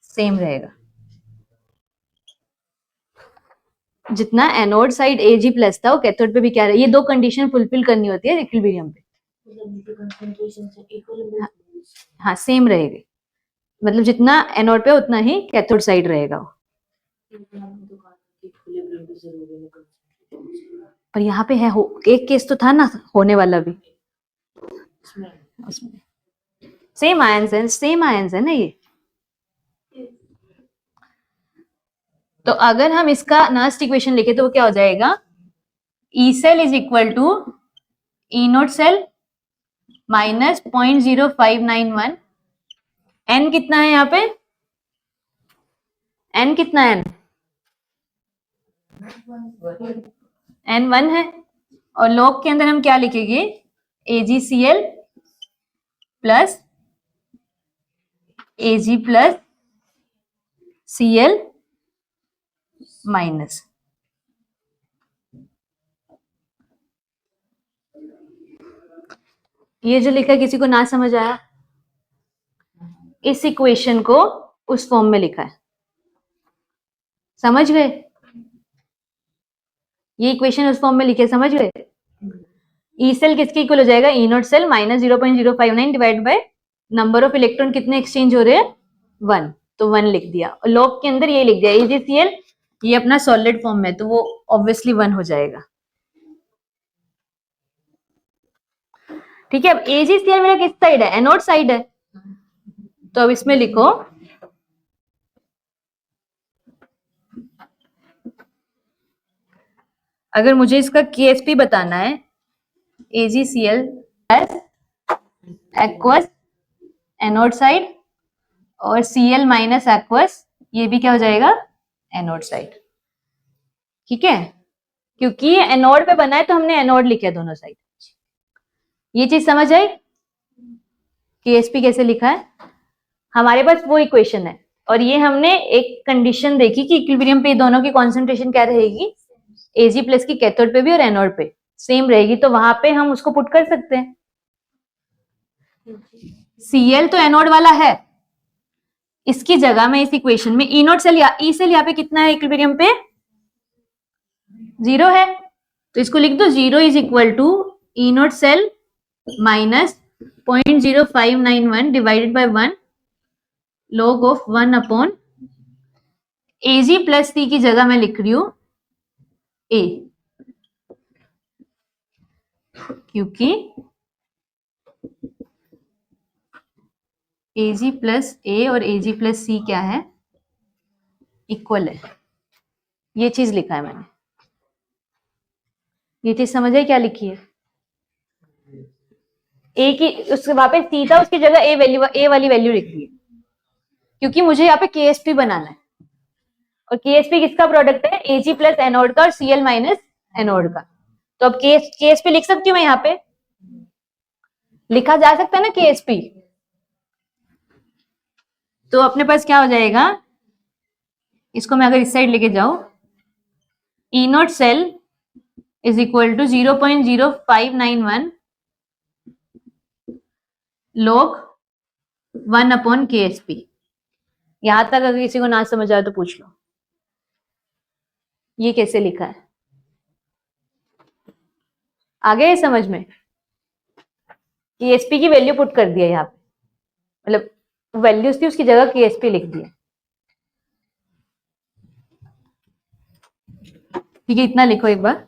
सेम रहेगा। जितना एनोड साइड Ag प्लस था वो कैथोड पे भी क्या रहेगा, ये दो कंडीशन फुलफिल करनी होती है इक्विलिब्रियम पे। हाँ सेम रहेगी, मतलब जितना एनोड पे उतना ही कैथोड साइड रहेगा। पर यहाँ पे है एक केस तो था ना होने वाला भी, उसमें सेम आयंस है ना ये। तो अगर हम इसका नर्स्ट इक्वेशन लिखे तो वो क्या हो जाएगा, E cell is equal to E naught cell minus 0.0591, n कितना है यहाँ पे, एन कितना है, एन 1 है, और लॉग के अंदर हम क्या लिखेंगे, AgCl plus Ag plus Cl minus, ये जो लिखा किसी को ना समझ आया, इस इक्वेशन को उस फॉर्म में लिखा है, समझ गए, ये इक्वेशन उस फॉर्म में लिखे, समझ गए। ई सेल किसके इक्वल हो जाएगा, E naught cell minus 0.059 divide by number of electron कितने एक्सचेंज हो रहे हैं, 1, तो 1 लिख दिया, और लॉग के अंदर ये लिख दिया AgCl, ये अपना सॉलिड फॉर्म में तो वो ऑब्वियसली 1 हो जाएगा, ठीक है। अब AgCl मेरा किस साइड है, एनोड साइड है, तो अब इसमें लिखो अगर मुझे इसका KSP बताना है, AgCl plus aqueous anode side और Cl माइनस एक्वस, ये भी क्या हो जाएगा, एनोड साइड, ठीक है। क्योंकि ये एनोड पे बना है तो हमने एनोड लिखा है दोनों साइड, ये चीज समझ आई, KSP कैसे लिखा है, हमारे पास वो इक्वेशन है, और ये हमने एक कंडीशन देखी कि इक्विलिब्रियम पे दोनों की कॉन्सेंट्रेशन क्या रहेगी, Ag प्लस की कैथोड पे भी और एनोड पे सेम रहेगी, तो वहां पे हम उसको पुट कर सकते हैं। Cl तो एनोड वाला है, इसकी जगह में इस इक्वेशन में ई नोट सेल या ई सेल यहाँ पे कितना है इक्विलिब्रियम पे, 0 है, तो इसको लिख दो 0 is equal to E naught cell minus 0.0591 divided by 1 log of 1 upon Ag plus C की जगह मैं लिख रही हूं A, क्योंकि Ag प्लस A और Ag प्लस C क्या है, इक्वल है, ये चीज लिखा है मैंने, ये चीज समझ आई क्या लिखी है, ए की उसके वहां पे सी था उसकी जगह ए वाली वैल्यू लिख दी है, क्योंकि मुझे यहाँ पे KSP बनाना है, और KSP किसका प्रोडक्ट है, Ag प्लस एनोड का और Cl माइनस एनोड का, तो अब KSP लिख सकती हूँ मैं, यहाँ पे लिखा जा सकता है ना KSP, तो अपने पास क्या हो जाएगा, इसको मैं अगर इस साइड लेके जाऊं, E naught cell is equal to 0.0591 log 1 upon KSP, यहां तक अगर किसी को ना समझ आए तो पूछ लो, ये कैसे लिखा है, आ गया ये समझ में? KSP की वैल्यू पुट कर दिया यहाँ पे, मतलब वैल्यूज थी उसकी जगह KSP लिख दिया। ठीक है, इतना लिखो एक बार।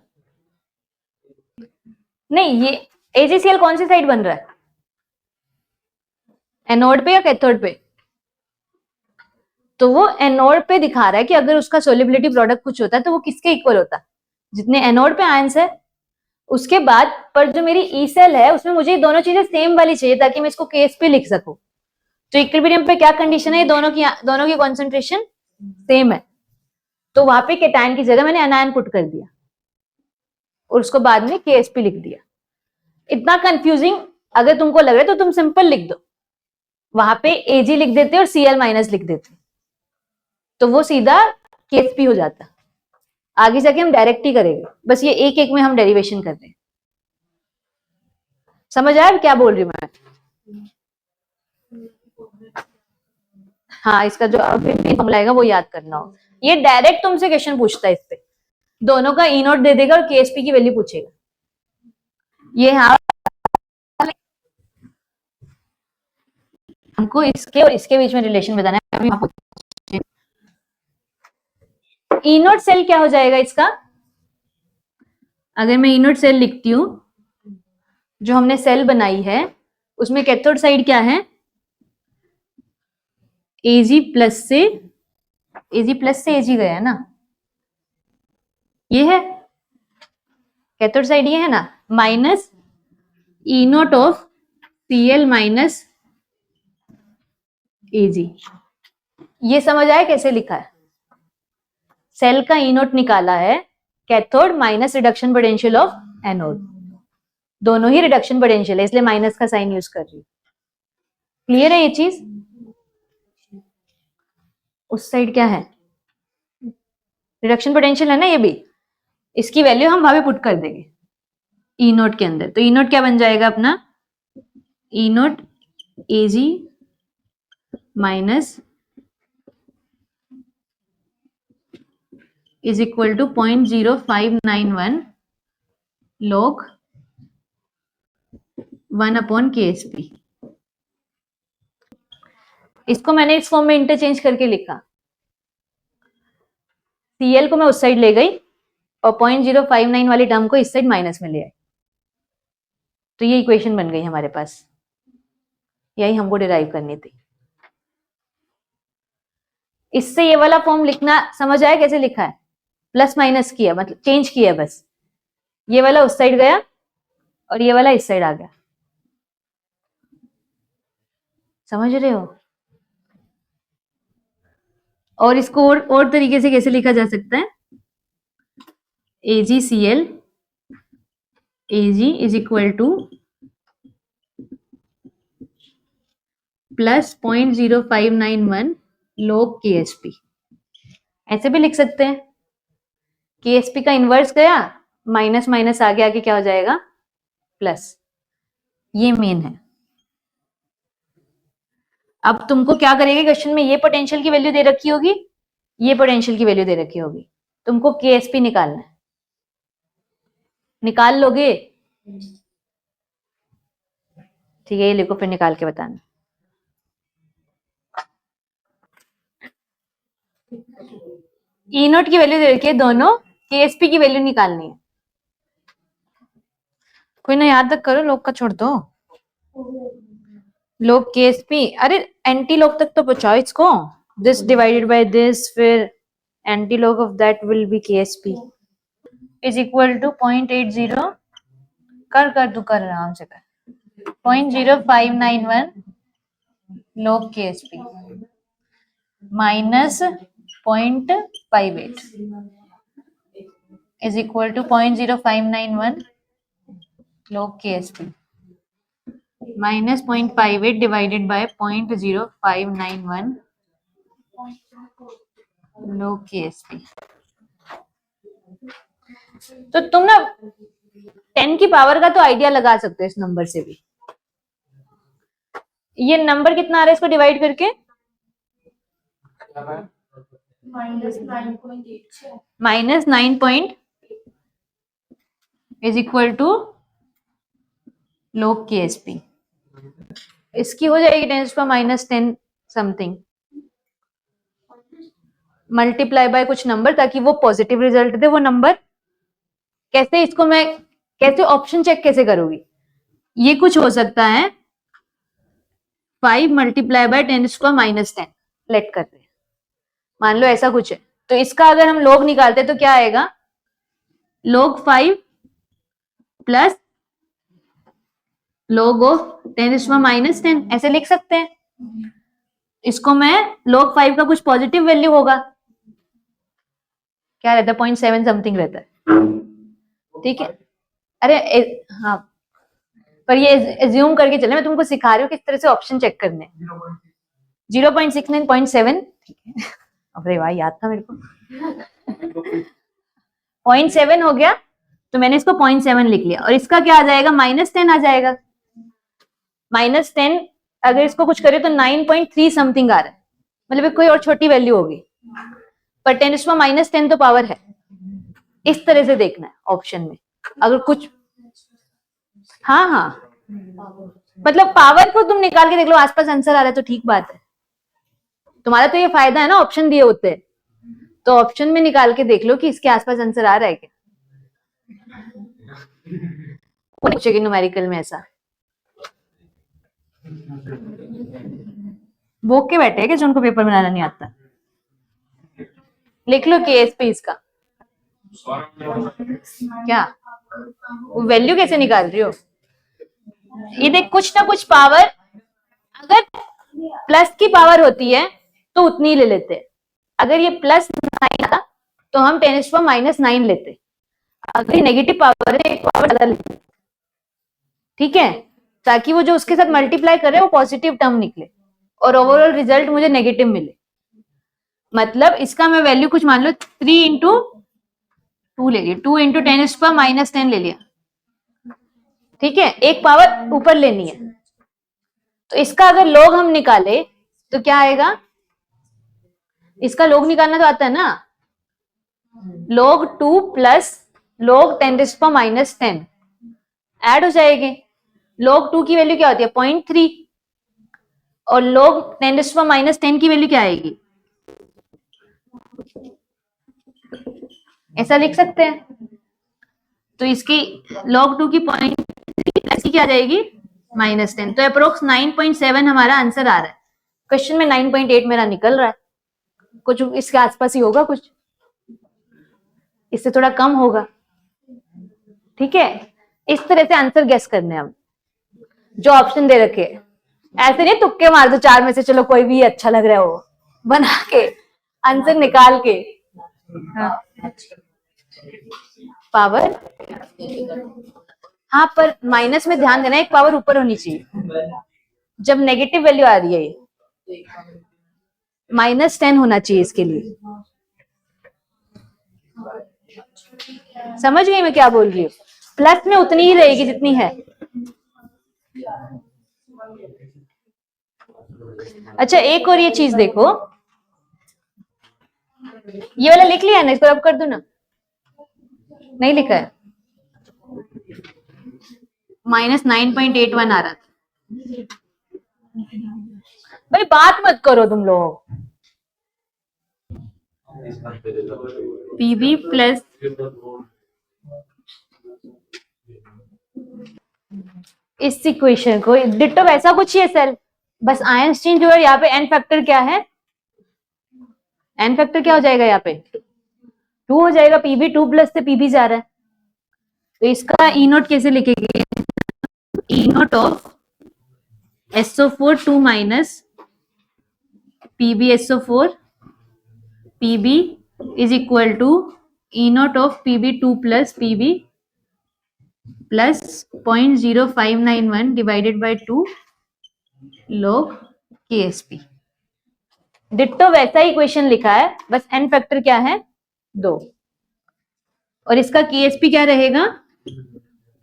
नहीं, ये AgCl कौन सी साइड बन रहा है, एनोड पे या कैथोड पे? तो वो एनोड पे दिखा रहा है कि अगर उसका सोलिबिलिटी प्रोडक्ट कुछ होता है तो वो किसके इक्वल होता है, जितने एनोड पे आयंस है। उसके बाद पर जो मेरी ई सेल है उसमें मुझे दोनों चीजें सेम वाली चाहिए ताकि मैं इसको KSP लिख सकूं। तो इक्विलिब्रियम पे क्या कंडीशन है, दोनों की कॉन्सेंट्रेशन सेम है, तो वहां पे केटायन की जगह मैंने एनायन पुट कर दिया और उसको बाद में KSP लिख दिया। इतना कंफ्यूजिंग अगर तुमको लग रहा है तो तुम सिंपल लिख दो, वहां पे Ag लिख देते और Cl माइनस लिख देते, तो वो सीधा KSP हो जाता। आगे जाके हम डायरेक्ट ही करेंगे, बस ये एक एक में हम डेरिवेशन कर रहे हैं। समझ आया क्या बोल रही हूँ मैं? हाँ, इसका जो फॉर्मूला आएगा वो याद करना हो। ये डायरेक्ट तुमसे क्वेश्चन पूछता है, इस पे दोनों का ई नोट दे देगा और KSP की वैल्यू पूछेगा। ये हाँ, हमको इसके और इसके बीच में रिलेशन बताना है। ई नोट सेल क्या हो जाएगा इसका, अगर मैं ई नोट सेल लिखती हूं, जो हमने सेल बनाई है उसमें कैथोड साइड क्या है, Ag प्लस से Ag गया है ना, ये है कैथोड साइड, ये है ना, minus E note of Cl minus Ag। ये समझ आया कैसे लिखा है, सेल का ई नोट निकाला है, cathode minus reduction potential of anode, दोनों ही रिडक्शन पोटेंशियल है इसलिए माइनस का साइन यूज कर रही हूं। क्लियर है ये चीज? उस साइड क्या है, रिडक्शन पोटेंशियल है ना ये भी, इसकी वैल्यू हम वहां पे पुट कर देंगे ई नोट के अंदर। तो ई नोट क्या बन जाएगा अपना, E naught Ag minus is equal to 0.0591 log 1/KSP। इसको मैंने इस फॉर्म में इंटरचेंज करके लिखा, Cl को मैं उस साइड ले गई और 0.059 वाली टर्म को इस साइड माइनस में ले आई, तो ये इक्वेशन बन गई हमारे पास, यही हमको डिराइव करनी थी। इससे ये वाला फॉर्म लिखना समझ आया कैसे लिखा है, प्लस माइनस किया मतलब चेंज किया, बस ये वाला उस साइड गया और ये वाला इस साइड आ गया। समझ रहे हो? और इसको और तरीके से कैसे लिखा जा सकता है, AgCl Ag is equal two plus 0.0591 log KSP। ऐसे भी लिख सकते हैं, KSP का इनवर्स गया, माइनस माइनस आगे आगे क्या हो जाएगा, प्लस। ये मेन है। अब तुमको क्या करेगा क्वेश्चन में, ये पोटेंशियल की वैल्यू दे रखी होगी, ये पोटेंशियल की वैल्यू दे रखी होगी, तुमको KSP निकालना है, निकाल लोगे? ठीक है, ये लिखो फिर निकाल के बताना। ई नोट की वैल्यू दे रखी है दोनों, KSP की वैल्यू निकालनी है। कोई ना याद तक करो, लोग का छोड़ दो। लोग KSP, अरे एंटी लॉग तक तो पहुंचाओ इसको, दिस डिवाइडेड बाय दिस, फिर antilog of that will be KSP is equal to 0.80, कर तू कर आराम से कर, 0.0591 log KSP minus 0.58 is equal to 0.0591 log KSP minus 0.58 divided by 0.0591 log KSP। तो तुम ना 10 की पावर का तो आइडिया लगा सकते हो इस नंबर से भी। ये नंबर कितना आ रहा है इसको डिवाइड करके, minus 9 point is equal to log KSP। इसकी हो जाएगी 10⁻10 समथिंग मल्टीप्लाई बाय कुछ नंबर, ताकि वो पॉजिटिव रिजल्ट दे वो नंबर। कैसे इसको मैं कैसे ऑप्शन चेक कैसे करूंगी? ये कुछ हो सकता है 5 मल्टीप्लाई बाय 10⁻10 लेट करते हैं, मान लो ऐसा कुछ है। तो इसका अगर हम log निकालते तो क्या आएगा? log 5 प्लस log ऑफ 10⁻10 ऐसे लिख सकते हैं। इसको मैं log 5 का कुछ पॉजिटिव वैल्यू होगा, क्या रहता है 0.7 समथिंग रहता है, ठीक है। अरे हाँ, पर ये एज्यूम करके चले, मैं तुमको सिखा रही हूँ किस तरह से ऑप्शन चेक करने। 0.69 0.7, ठीक है। अरे वाह, याद था मेरे को। 0.7 हो गया तो मैंने इसको 0.7 लिख लिया, और इसका क्या आ जाएगा? -10 आ जाएगा। -10 अगर इसको कुछ करे तो 9.3 समथिंग आ रहा है, मतलब कोई और छोटी वैल्यू होगी, पर 10⁻10 तो पावर है। इस तरह से देखना है ऑप्शन में, अगर कुछ हाँ हाँ, मतलब पावर को तुम निकाल के देख लो, आसपास आंसर आ रहा है तो ठीक बात है। तुम्हारा तो ये फायदा है ना, ऑप्शन दिए होते हैं तो ऑप्शन में निकाल के देख लो कि इसके आसपास आंसर आ रहा है क्या। पूछेगी न्यूमेरिकल में ऐसा भोग के बैठे हैं कि जो उनको पेपर बनाना नहीं आता। लिख लो KSP इसका क्या, वैल्यू कैसे निकाल रही हो? ये देख, कुछ ना कुछ पावर, अगर प्लस की पावर होती है तो उतनी ही ले लेते हैं। अगर ये +9 था तो हम 10⁻9 लेते। अगर नेगेटिव पावर है, एक पावर ज्यादा लेते, ठीक है, ताकि वो जो उसके साथ मल्टीप्लाई करे वो पॉजिटिव टर्म निकले और ओवरऑल रिजल्ट मुझे नेगेटिव मिले। मतलब इसका मैं वैल्यू कुछ मान लो 3 इंटू 2 ले लिया, 2 इंटू 10⁻10 ले लिया, ठीक है, एक पावर ऊपर लेनी है। तो इसका अगर log हम निकाले तो क्या आएगा? इसका log निकालना तो आता है ना, log 2 प्लस log 10⁻10 ऐड हो जाएंगे। log 2 की वैल्यू क्या होती है? 0.3, और log 10⁻10 की वैल्यू क्या आएगी? ऐसा लिख सकते हैं। तो इसकी log 2 की 0.3 प्लस की क्या जाएगी? -10। तो अप्रोक्स 9.7 हमारा आंसर आ रहा है। क्वेश्चन में 9.8 मेरा निकल रहा है, कुछ इसके आसपास ही होगा, कुछ इससे थोड़ा कम होगा, ठीक है। इस तरह से आंसर गेस करने हम, जो ऑप्शन दे रखे, ऐसे नहीं तुक्के मार दो 4 में से, चलो कोई भी अच्छा लग रहा है वो बना के आंसर निकाल के। हाँ। पावर, हाँ, पर माइनस में ध्यान देना, एक पावर ऊपर होनी चाहिए। जब नेगेटिव वैल्यू आ रही है ये -10 होना चाहिए इसके लिए। समझ गई मैं क्या बोल रही हूँ? प्लस में उतनी ही रहेगी जितनी है। अच्छा, एक और ये चीज देखो, ये वाला लिख लिया ना, इसको रब कर दो ना, नहीं लिखा है। -9.81 आ रहा था। भाई बात मत करो तुम लोग। PV प्लस इस इक्वेशन को डिट्टो वैसा कुछ ही है सर, बस आयंस चेंज हुआ। यहाँ पे एन फैक्टर क्या है? एन फैक्टर क्या हो जाएगा? यहाँ पे 2 हो जाएगा। PV 2 प्लस से PV जा रहा है, तो इसका E नोट कैसे लिखेंगे? E naught of SO4 2 minus PbSO4 PB is equal to E naught of PB2 plus PB plus 0.0591 divided by 2 log KSP। Ditto वैसा ही क्वेश्चन लिखा है, बस एन फैक्टर क्या है? 2, और इसका KSP क्या रहेगा?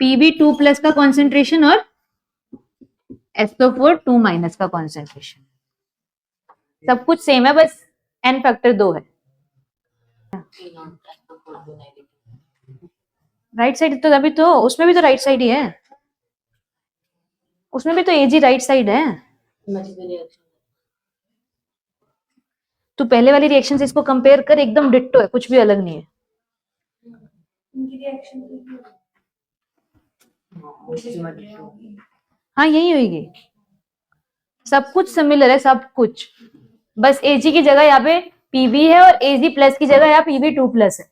PB2 प्लस का कॉन्सेंट्रेशन और SO4 2 माइनस का कॉन्सेंट्रेशन। सब कुछ सेम है, बस एन फैक्टर 2 है। राइट साइड तो अभी तो उसमें भी तो राइट साइड ही है, उसमें भी तो एजी राइट साइड है। तो पहले वाली रिएक्शन से इसको कंपेयर कर, एकदम डिट्टो है, कुछ भी अलग नहीं है। हाँ यही होगी, सब कुछ सिमिलर है, सब कुछ, बस एजी की जगह यहाँ पे पीबी है और एजी प्लस की जगह यहाँ पीबी 2+ है,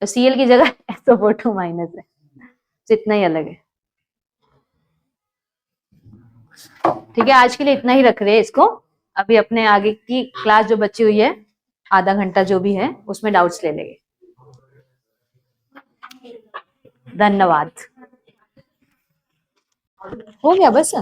तो सीएल की जगह SO4 माइनस है, इतना ही अलग है। ठीक है, आज के लिए इतना ही रख रहे हैं इसको, अभी अपने आगे की क्लास जो बची हुई है, आधा घंटा जो भी है, उसमें डाउट्स ले लेंगे। धन्यवाद। हो गया बस।